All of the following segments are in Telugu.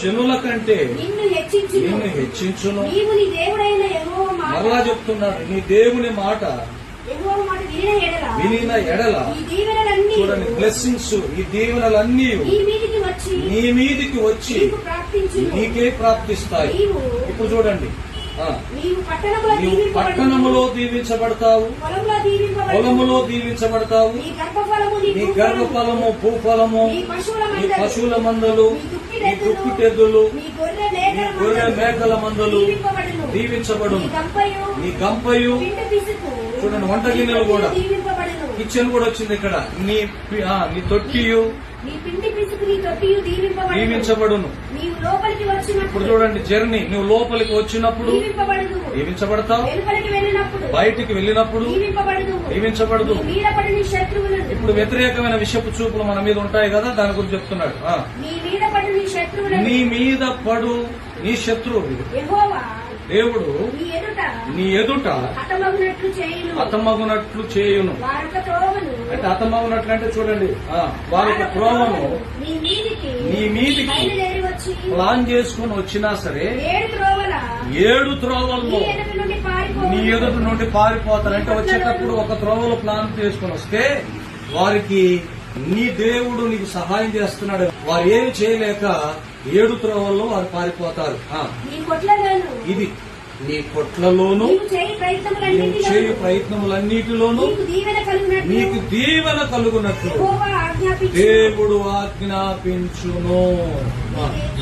జనుల కంటే నిన్ను హెచ్చించును. నీవు నీ దేవుడైన యెహోవా మాట మరలా చెప్తున్నాడు, నీ దేవుని మాట యెహోవా మాట వినిన ఎడల ఈ దీవెనలన్నీ చూడండి, బ్లెస్సింగ్స్, ఈ దీవెనలన్నీ నీ మీదికి వచ్చి నీకే ప్రాప్తిస్తాయి. ఇప్పుడు చూడండి, నీవు పట్టణములో దీవించబడతావు, పొలములో దీవించబడతావు. నీ గర్భఫలము, భూఫలము, నీ పశువుల మందలు, నీ దుక్కుటెద్దులు, నీ గొర్రె మేకల మందలు దీవించబడును. నీ గంపయు చూడండి, వంట గిన్నెలు కూడా, కిచెన్ కూడా వచ్చింది ఇక్కడ. నీ తొట్టియు దీవించబడును. ఇప్పుడు చూడండి, జర్నీ, నువ్వు లోపలికి వచ్చినప్పుడు దీవించబడతావు, బయటికి వెళ్ళినప్పుడు దీవించబడదు. ఇప్పుడు వ్యతిరేకమైన విషపు చూపులు మన మీద ఉంటాయి కదా, దాని గురించి చెప్తున్నాడు. నీ మీద పడు నీ శత్రువు దేవుడు నీ ఎదుట హతమగునట్లు చేయును. అంటే హతమగునట్లు అంటే చూడండి, వారి యొక్క త్రోవను నీ మీదికి ప్లాన్ చేసుకుని వచ్చినా సరే 7 త్రోవల్లో నీ ఎదుట నుండి పారిపోతారు. అంటే వచ్చేటప్పుడు ఒక త్రోవలో ప్లాన్ చేసుకుని వస్తే వారికి నీ దేవుడు నీకు సహాయం చేస్తున్నాడు. వారు ఏమి చేయలేక 7 త్రోవల్లో వారు పారిపోతారు. ఇది నీ కొట్లలోను చేయు ప్రయత్నములన్నిటిలోనూ నీకు దీవెన కలుగునట్లు దేవుడు ఆజ్ఞాపించును.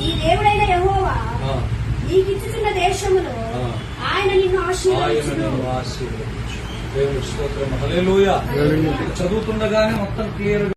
ఈ దేవుడైన యెహోవా నీకిచ్చుచున్న దేశములో ఆయన నిన్ను ఆశీర్వదించును. దేవుడు స్తోత్రం. హల్లెలూయా. చదువుతుండగానే మొత్తం క్లియర్